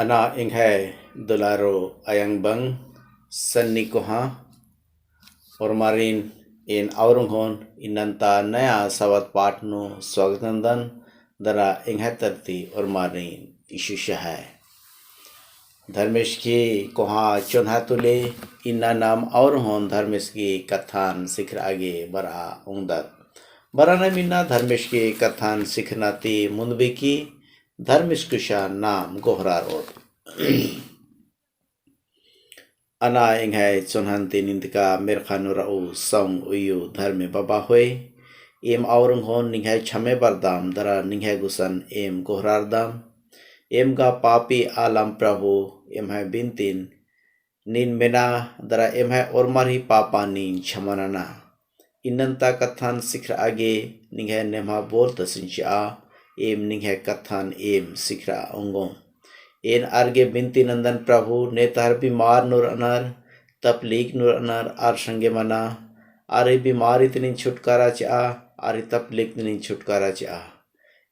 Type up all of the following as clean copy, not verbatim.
Ana inghay dolaro ayang bang sanni koha ormarin in aurunghon inanta naya sawat patnu swagatandan dara inghay tarti ormarin ishusha hai Dharmesh की कोहा चोन्हातुले इन्ना नाम और होन धर्मेश की कथान सिखर आगे बरा उंगदत बराना मिन्ना धर्मेश की कथान सिखनाती मुंदबे की धर्मेश कुशा नाम गोहरा रोड अना इंघाय चोन्हांती निंदका मेरखानुराउ सौंग उयु धर्मे बाबा होय एम औरंग होन निंघाय छमे बरदाम दरा निंघाय गुसन एम गोहरारदाम एम का पापी आलम प्रभु एम है बिनतीन नीन मेना दरा एम है और मारी पापा नीन छमनाना इन्नता कथान सिखर आगे निंघे नेमा बोल तसिंचा एम निंघे कथान एम सिखरा अंगों एन आर्गे बिनती नंदन प्रभु नेतार बीमार नूर अनर तपलीग नूर अनर आर संगे मना आरे बीमारी तनिन छुटकारा चा आरे तपलीग तनिन छुटकारा चा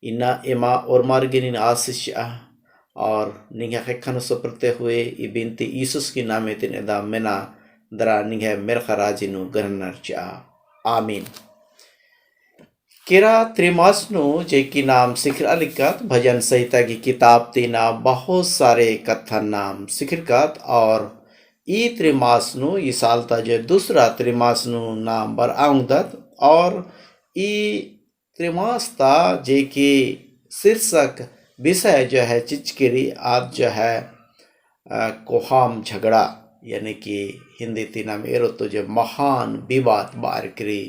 इन्ना एमा और मार्गे निन आशीष चा और निंघा खेखन सोपरते हुए ये बिनती यीशुस की नामे तिने दा मेना दरा निंघे मेरखा राजिनु गरनर चा आमीन केरा त्रिमासनु जे की नाम सिखर अलिकत भजन संहिता की किताब तीना बहुत सारे कथन नाम सिखरकत और ई त्रिमासनु ई साल ता जो दूसरा त्रिमासनु नाम बर आउंगदत और ई त्रिमास ता जे की शीर्षक विषय जो है चिचकिरी आज जो है कोहाम झगड़ा यानी कि हिंदी तीना में एरो तो जो महान विवाद बार करी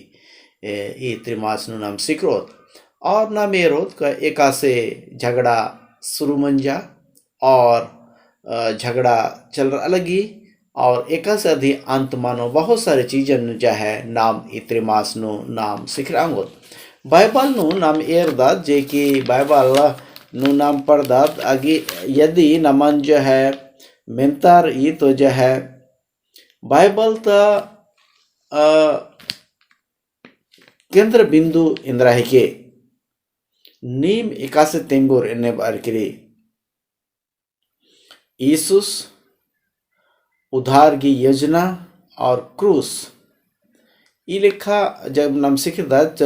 ये त्रिमासनु नाम सिक्रोत और नाम एरोत का एका से झगड़ा शुरू मंजा और झगड़ा चल रहा अलगी और एका से अधि अंत मानो बहुत सारे चीजन जो है नाम ये त्रिमासनु नाम सिखरांगोत बाइबल नु नाम एरदात जे कि बाइबल नु नाम पढ़दात आगे यदि नमन जो है मेंतार ये तो जो है बाइबल ता केंद्र बिंदु इंद्रा है के नीम एकासे तेंगोर इन्हें बार करी यीशुस उद्धार की योजना और क्रूस ये लिखा जब नाम सिखदात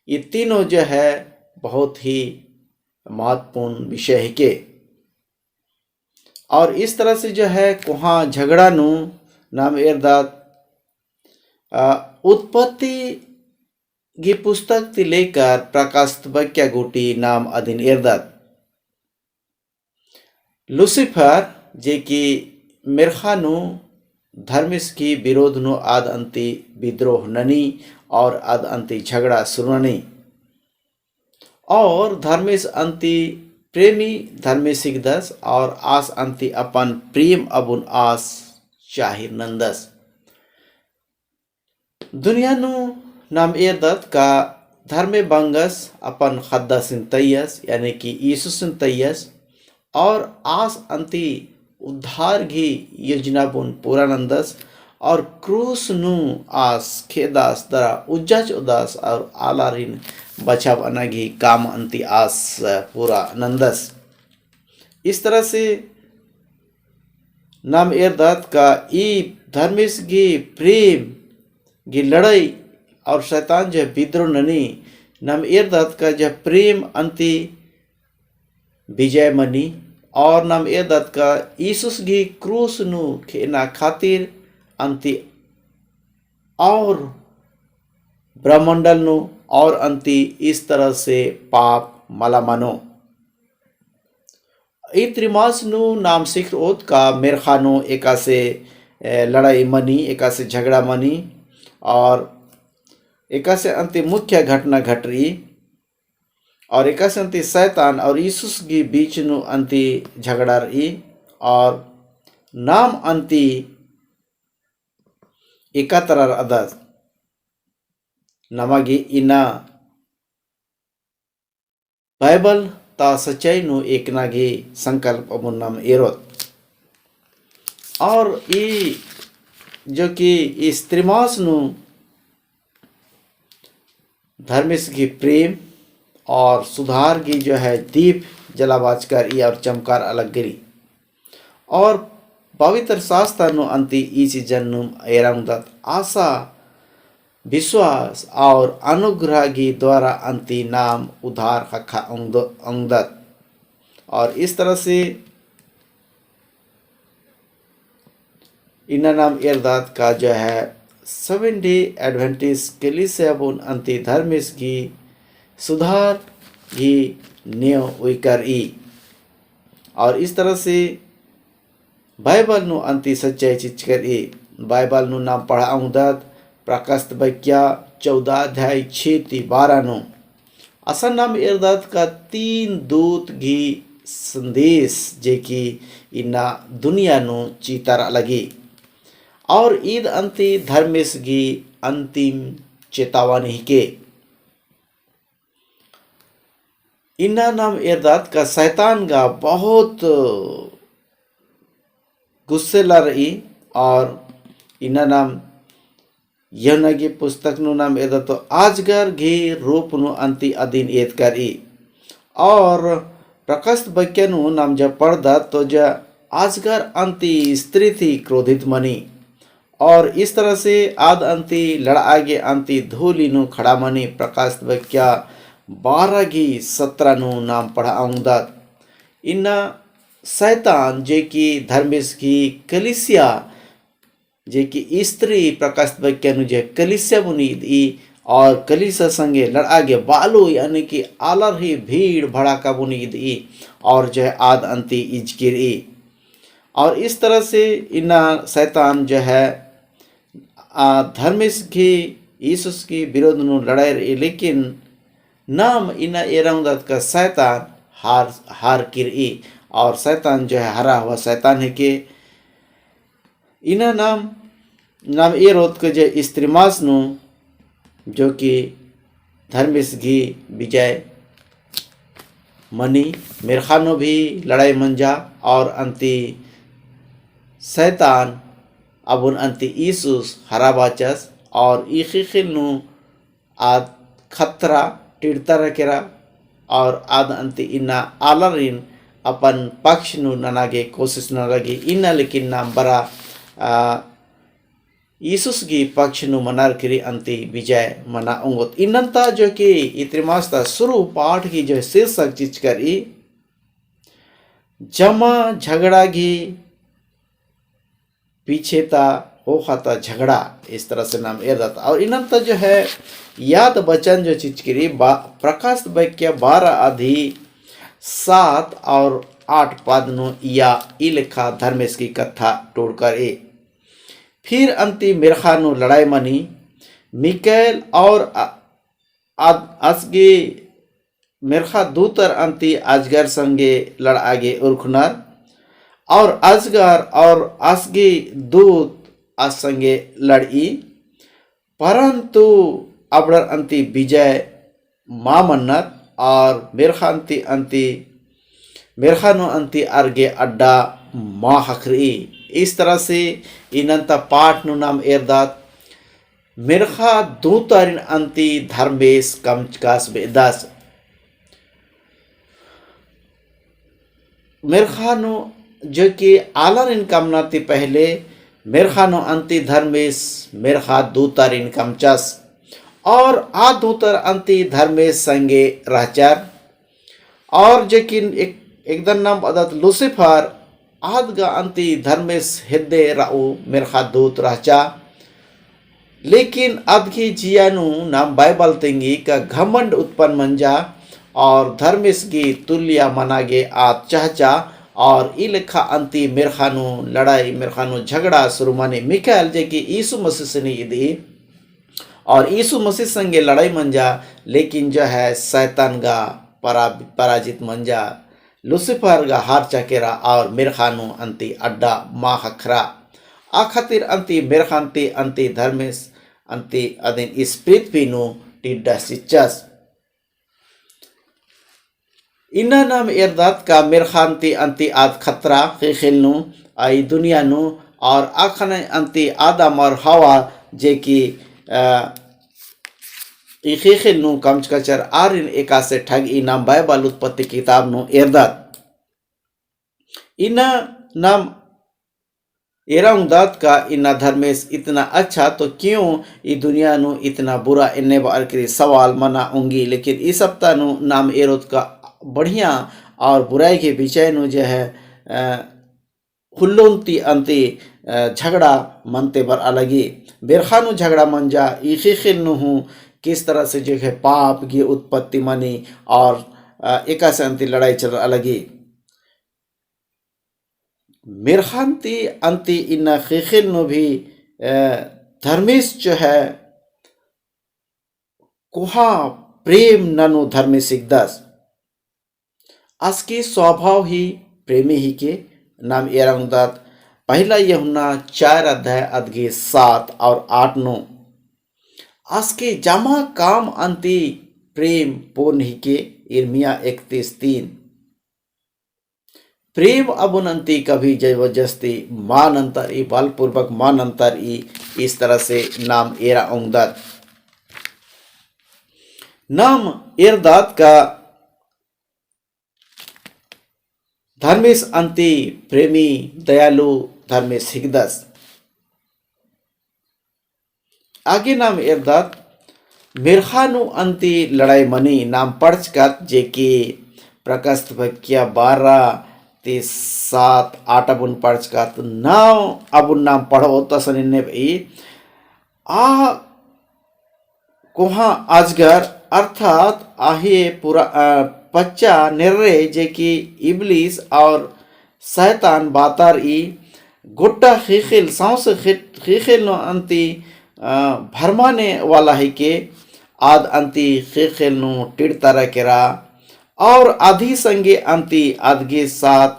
ये तीनों जो है बहुत ही महत्वपूर्ण विषय है के और इस तरह से जो है कोहा झगड़ा नु नाम एरदात उत्पत्ति की पुस्तक ती लेकर प्रकाशवक्या गोटी नाम अधीन एरदात लुसिफर जे की मेरखानु धर्मिस की विरोध नु आद अंति विद्रोह ननी और आद अंति झगड़ा सुननी और धर्मेश अंति प्रेमी धर्मेशिक दस और आस अंति अपन प्रेम अबुन आस शाहिर नंदस दुनिया नु नाम एरदत का धर्मे बंगस अपन खद्दा सिन तैयस यानी कि यीशु सिन तैयस और आस अंति उद्धार घी योजना बुन पूरा नंदस और क्रूस नु आस खेदास दरा उज्जाच उदास और आलारिन बचाव अनगी काम अंति आस पूरा नंदस इस तरह से नाम एरदात का ई धर्मेश की प्रेम की लड़ाई और शैतान जो विद्रोह ननी नाम एरदात का जो प्रेम अंति विजय मनी और नाम एरदात का यीशुस की क्रूस नु खेना खातिर अंति और ब्रह्मंडल नु और अंति इस तरह से पाप मला मनो ई त्रिमास नु नाम सिखर ओत का मेरखानो एका से लड़ाई मनी एका से झगड़ा मनी और एका से अंति मुख्य घटना घट रही और एका से अंति शैतान और यीशुस की बीच नु अंति झगड़ा रही और नाम अंति एकातर अदस नमगी इना बाइबल ता सच्चाई नु एक नागी संकल्प अमुन नाम एरोत और ये जो कि इस त्रिमास नु धर्मेश की प्रेम और सुधार की जो है दीप जलावाज कर और चमकार अलग गिरी और पवित्र शास्त्र नु अंति इस जन्म एरंगदत आशा विश्वास और अनुग्रह की द्वारा अंति नाम उधार हखा अंगदत। और इस तरह से इना नाम एरदात का जो है 7 डे एडवेंटिस्ट कलीसिया बुन अंति धर्मिस की सुधार की न्यो उइकर ई। और इस तरह से बाइबल नु अंति सच्चाई चीज कर ई। बाइबल नु नाम पढ़ा अंगदत प्रकाशित वाक्य 14 अध्याय 6-12 नु असा नाम एरदात का 3 दूत की संदेश जे की इना दुनिया नु चीतारा लगी और ईद अंति धर्मेश की अंतिम चेतावनी के इना नाम एरदात का शैतान का बहुत गुस्से ला रही और इना नाम यौना की पुस्तक नु नाम एरदात तो आजगर घी रूप नु अंति अधीन एद करी और प्रकाशित वाक्य नु नाम जब पढ़दा तो जा आजगर अंति स्त्री थी क्रोधित मनी और इस तरह से आद अंति लड़ आगे अंति धूली नु खड़ा मनी। प्रकाशित वाक्य 12:17 नु नाम पढ़ा आऊंदा इन्ना शैतान जे की धर्मेश की कलिसिया जे की स्त्री प्रकाशित वाक्य नु जे कलिसिया बुनीद ई और कलिसिया संगे लड़ आगे बालू यानी कि आलर ही भीड़ भड़ाका बुनीद ई और जो है आद अंति इजकिर ई। और इस तरह से इन्ना शैतान जो है धर्मेश की यीशुस की विरोध नु लड़ाई रही लेकिन नाम इना एरंगदत का शैतान हार किरी और शैतान जो है हरा हुआ शैतान है कि इना नाम ये रोत को जो स्त्रीमास नु जो कि धर्मेश घी विजय मनी मेरखानो भी लड़ाई मंजा और अंति शैतान अबुन अंति ईसुस हरा बाचस और इखिखिल नु आद खतरा टिड़ता रखेरा और आद अंति इन्ना आलरिन अपन पक्ष नु ननागे कोशिश न लगी इन्ना लेकिन नाम बरा ईसुस की पक्ष नु मनार करी अंति विजय मना उंगत इन्नता जो कि इत्रिमास्ता शुरू पाठ की जो शीर्षक चीज करी जमा झगड़ा की पीछे ता हो खाता झगड़ा इस तरह से नाम एरदात। और इन्नता जो है याद बचन जो चीज करी प्रकाशित वाक्य 12:7 और 8 पद नु या ई लिखा धर्मेश की कथा तोड़कर ए फिर अंति मिरखानु लड़ाई मनी मिकाएल और असगे मिरखा दूतर अंति अजगर संगे लड़ आगे उर्खुनर और अजगर और असगे दूत अस संगे लड़ी परंतु अबड़र अंति विजय मामन्नत और मिरखांति अंति मिरखानु अंति अर्गे अड्डा मा हखरी। इस तरह से इनंता पाठ नु नाम एरदात मिरखा दूतारिन अंति धर्मेश कमचकास बेदास मिरखानु जो कि आलर इनकम नाती पहले मिरखानु अंति धर्मेश मिरखा दूतर इनकम चस और आ दूतर अंति धर्मेश संगे रहचार और जो कि एकदम नाम अदत लुसिफर आदगा अंति धर्मेश हिद्दे राउ मिरखा दूत रहचा लेकिन अदगी जियानु नाम बाइबल तेंगी का घमंड उत्पन्न मंजा और धर्मेश की तुल्य मनागे आत चाहचा और ई लिखा अंति मिरखानु लड़ाई मिरखानु झगड़ा शुरू माने मिकाएल जे कि यीशु मसीह से नहीं दी और यीशु मसीह संगे लड़ाई मंजा लेकिन जो है शैतान का पराजित मंजा लुसिफर का हार चकेरा और मिरखानु अंति अड्डा मा हखरा आ खातिर अंति मिरखांति अंति धर्मेश अंति अदिन इस पृथ्वी नु टिड्डा सिच्चस इन्ना नाम एरदात का मिरखांति अंति आद खतरा के खिलनु आई दुनिया नु और आखने अंति आदम और हवा जे की इखिखिल नु कमचकचर आरिन एकासे ठग इनाम बाइबल उत्पत्ति किताब नु एरदात इना नाम एराउंदात का इना धर्मेश इतना अच्छा तो क्यों ई दुनिया नु इतना बुरा इन्ने बार के सवाल मना होंगी। लेकिन इस सप्ताह नु नाम एरोत का बढ़िया और बुराई के विषय नु जो है हुल्लोंती अंति झगड़ा मनते बर अलगी बेरखानु झगड़ा मन जा इखिखिल नु हूँ किस तरह से जो है पाप की उत्पत्ति मनी और एका से अंति लड़ाई चल अलगी मिरखांति अंति इन खिखिल नु भी धर्मिस जो है कुहा प्रेम ननु धर्मिसिक दस आजकी स्वभाव ही प्रेमी ही के नाम एरंगदात पहला यूहन्ना 4 अध्याय अध्याय 7 और 8 नो आजके जमा काम अंति प्रेम पूर्ण ही के इर्मिया 31:3 प्रेम अबुनंती कभी जबरदस्ती मान अंतर ई बलपूर्वक मान अंतर ई इस तरह से नाम एरा उंगदात नाम एरदात का धर्मेश अंति प्रेमी दयालु धर्मेश हिगदस आगे नाम एरदात मिरखानु अंति लड़ाई मनी नाम पढ़चकत जे कि प्रकाशित वाक्य 12:7-8 अबुन पढ़चकत नाव अबुन नाम पढ़ो तसनिन्ने भाई आ कोहा अजगर अर्थात आहे पूरा पच्चा निर्रे जे कि इबलीस और शैतान बातार ई गुट्टा खिखिल सांस खिखिल नो अंति भरमाने वाला है के आद अंति खिखिल नो टिड़तारा केरा और आधी संगे अंति आदगे साथ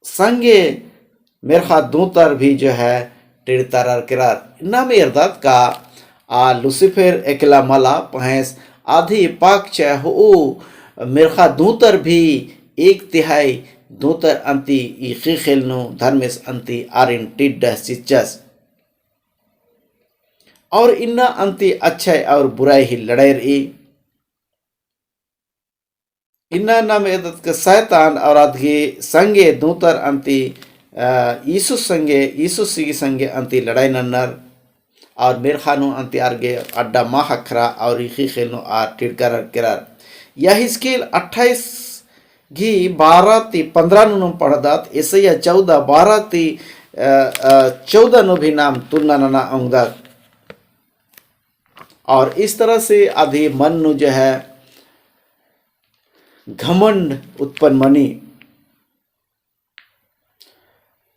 संगे मेरखा दूतर भी जो है टिड़तारा केरा नाम एरदात का लुसिफर एकला मला पहेस आधी पाक चाहे हो मेरखा दूतर भी 1/3 दूतर अंति ई खिखिल नो धर्मेश अंति आरिन टिड्डा सिचस और इन्ना अंति अच्छाई और बुराई ही लड़ाई रही इन्ना नाम एदत के शैतान और आदगे संगे दूतर अंति यीशु सी संगे अंति लड़ाई नन्नर और मेरखानु अंति आरगे अड्डा माहखरा और खिखिलनो आर टिड़कर केरार यह हिस्केल 28 घी 12-15 नु पढ़दात ऐसे 14 नु भी नाम तुलना नना अंगदात और इस तरह से आधी मन नु जो है घमंड उत्पन्न मनी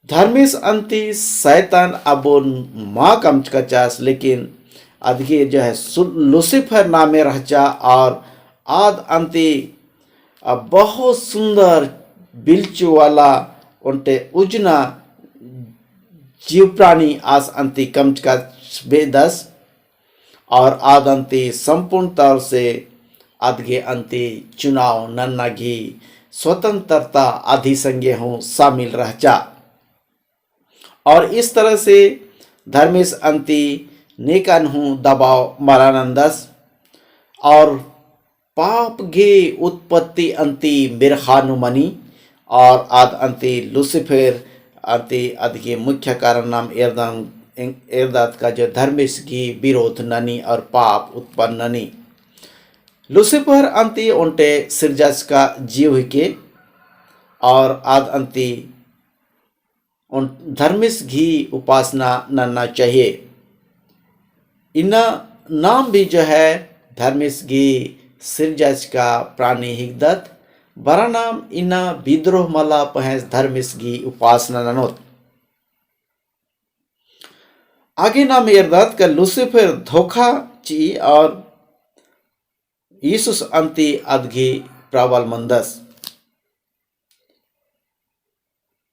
धर्मेश अंति शैतान अबुन माँ कमचकचास लेकिन अधगे जो है लुसिफर नामे रहचा और आद अंति बहुत सुंदर बिल्चू वाला उनटे उजना जीव प्राणी आस अंति कमचका बेदस और आद अंति संपूर्ण तौर से अधगे अंति चुनाव नन्ना घी स्वतंत्रता आधि संगे हूँ शामिल रहचा और इस तरह से धर्मेश अंति नेकन हूँ दबाव मरानंदस और पाप घे उत्पत्ति अंति मिरखानुमनी और आद अंति लुसिफर अंति अधगे मुख्य कारण नाम एरदात का जो धर्मेश की विरोध ननी और पाप उत्पन्न ननी लुसिफर अंति उनटे सिरजस का जीव के और आद अंति उन धर्मिस घी उपासना नन्ना चाहिए इना नाम भी जो है धर्मिस घी सिरजस का प्राणी हिगदत बरा नाम इना विद्रोह मला पहेस धर्मिस घी उपासना ननोत आगे नाम एरदात का लुसिफर धोखा ची और यीशुस अंति अदघी प्रावल मंदस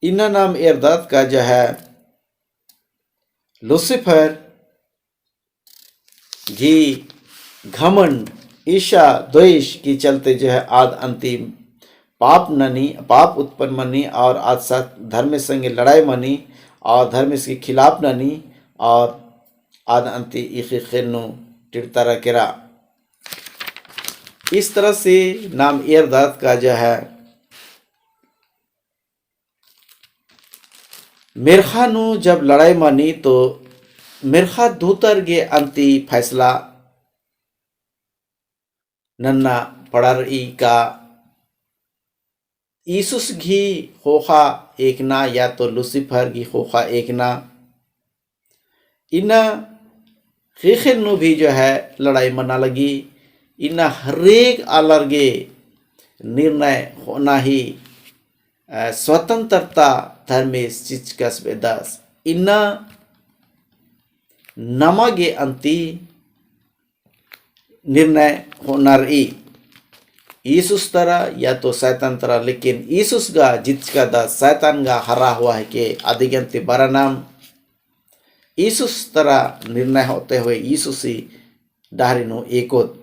इना नाम एरदात का जो है लुसिफर घी घमंड ईशा द्वेष की चलते जो है आद अंतिम पाप उत्पन्न मनी और आज साथ धर्म संगे लड़ाई मनी और धर्म के खिलाफ ननी और आद अंति इखिखिलनु टिरतारा केरा। इस तरह से नाम एरदाद का जो है मिर्खा नु जब लड़ाई मानी तो मिर्खा दूतर गे अंति फैसला नन्ना पड़र ई का ईसुस घी होखा एक ना या तो लुसिफर घी होखा एक ना इना खेखिल नु भी जो है लड़ाई मना लगी। इना हरेक अलर्गे निर्णय होना ही स्वतंत्रता धर्मेश चिचकस बेदास इना नमागे अंति निर्णय होना रही यीशुस तरह या तो शैतान तरह, लेकिन यीशुस गा जिचका दा शैतान गा हरा हुआ है के आदिगंती बारा नाम यीशुस तरह निर्णय होते हुए यीशुसी डाहरिनो एकोद।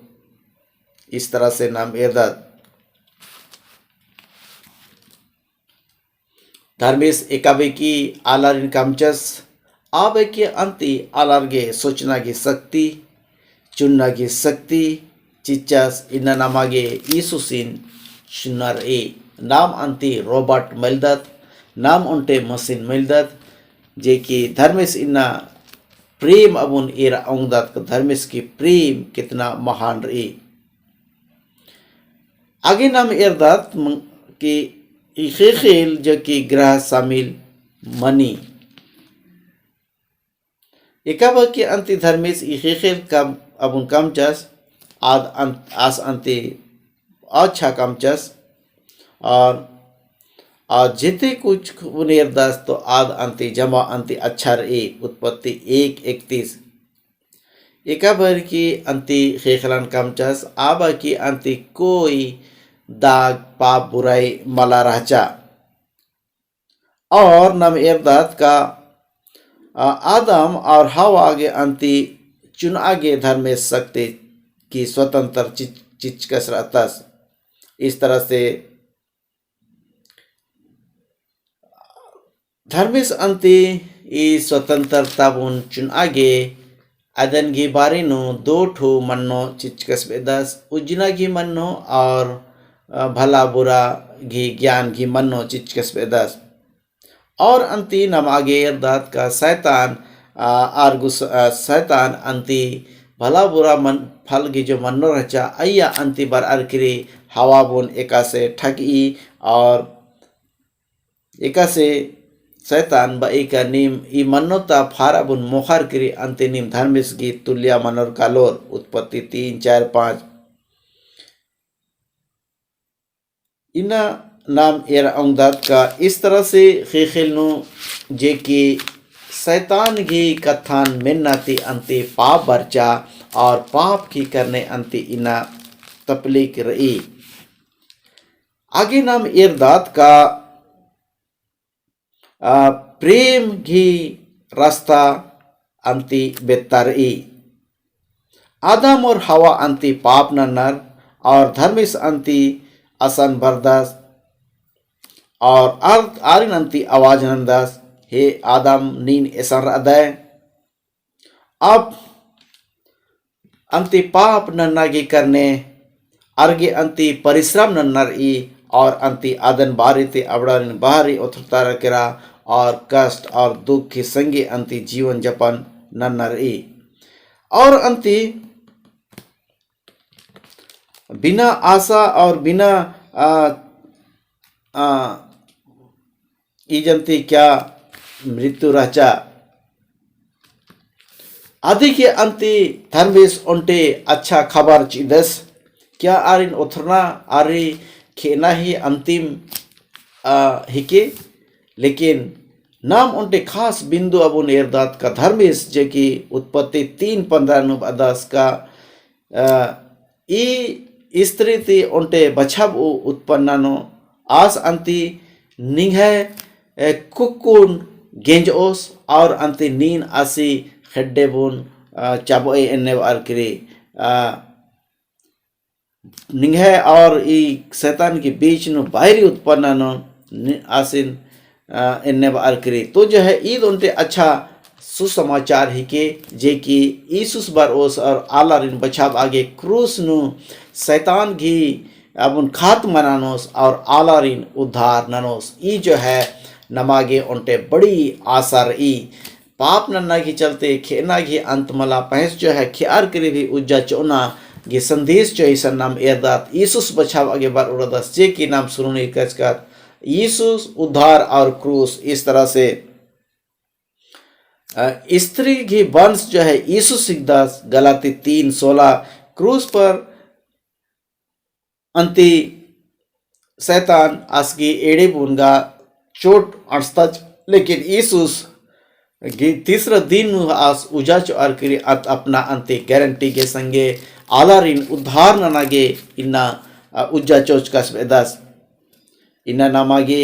इस तरह से नाम एरदाद धर्मेश एकाबे की आलारिन कामचस आबे की अंति आलारगे सोचना की शक्ति चुनना की शक्ति चिच्चास इन्ना नामागे यीशुसिन शुनर ए नाम अंति रॉबर्ट मिलदत नाम उनटे मशीन मिलदत जे की धर्मेश इन्ना प्रेम अबुन एरा औंगदात का धर्मेश की प्रेम कितना महान रही। आगे नाम एरदात की खेल जो की ग्रह शामिल मनी एकाबा के अंति धर्मेश खेल का अबुन कामचस आस अंति अच्छा कामचस और जिते कुछ उनेरदास तो आद अंति जमा अंति अच्छा रही उत्पत्ति 1:31 एकाबर की अंति खेखलान कामचस आबा की अंति कोई दाग पाप बुराई मला राचा और नम एरदात का आदम और हवा आगे अंति चुन आगे धर्मेश शक्ति की स्वतंत्र चिचकस रहतस। इस तरह से धर्मेश अंति ई स्वतंत्रता बुन चुन आगे अदन की बारे नो 2 ठो मन्नो चिचकस बेदस उजना की मन्नो और भला बुरा घी ज्ञान घी मन्नो चिचकस बेदस और अंति नम आगे एरदात का शैतान आर्गुस शैतान अंति भला बुरा मन फल की जो मन्नो रचा अय्या अंति बार अरकरी हवा बुन एका से ठगी और एका से शैतान बा एका नीम ई मन्नोता फारा बुन मोखर करी अंति नीम धर्मेश की तुल्या मनोर कालोर उत्पत्ति 3-4-5 इना नाम एर औंगदात का। इस तरह से खेल नु जे की शैतान की कथान मिन्नति अंति पाप बर्चा और पाप की करने अंति इना तपलीक रही। आगे नाम एरदात का प्रेम घी रास्ता अंति बेतारई आदम और हवा अंति पाप नन्नर और धर्मेश अंति असन बर्दास और आरिन अंति आवाज नंदास हे आदम नीन एसन अदय अब अंति पाप नन्ना की करने अर्गे अंति परिश्रम नन्नर ई और अंति आदन बारी ते अबड़ारिन बाहरी उथरता रकेरा और कष्ट और दुख के संगे अंति जीवन जपन नन्नर ई और अंति बिना आशा और बिना इजंती क्या मृत्यु रचा आदि के अंति धर्मेश उनटे अच्छा खबर चिदस क्या आरिन उथरना आरी खेना ही अंतिम हिके लेकिन नाम उनटे खास बिंदु अबुन एरदात का धर्मेश जे की उत्पत्ति 3:15 अदास का ई स्त्री ती उनटे बछब उत्पन्नानो आस अंति निंगे कुकुन गेंजोस और अंति नीन आसी खड्डे बुन चाबो एन्ने आरकरी निंगे और ई शैतान के बीच नो बाहरी उत्पन्न नो आसिन एन्ने आरकरी तो जो है ईद उनटे अच्छा सुसमाचार ही के जे कि यीशुस बार ओस और आलारिन बचाव आगे क्रूस नु शैतान घी अपन खात मनानोस और आलारिन उद्धार ननोस। ई जो है नमागे उनटे बड़ी आशा रही पाप नन्ना की चलते खेना की अंत मला पहस जो है ख्यार करे भी उज्जा चोना गे संदेश जो इस नाम एदात यीशुस बचाव आगे बार उड़दस जे की नाम सुनने कचकर यीशुस उद्धार और क्रूस। इस तरह से स्त्री की वंश जो है यीशु सिकदास गलाती 3:16 क्रूस पर अंति शैतान आसगी एड़े बुनगा चोट अड़स्तच लेकिन यीशुस तीसरा दिन आस उजाच और करी अपना अंति गारंटी के संगे आलारिन उद्धार ननागे इन्ना उज्जा चोच का स्वेदास इन्ना नामागे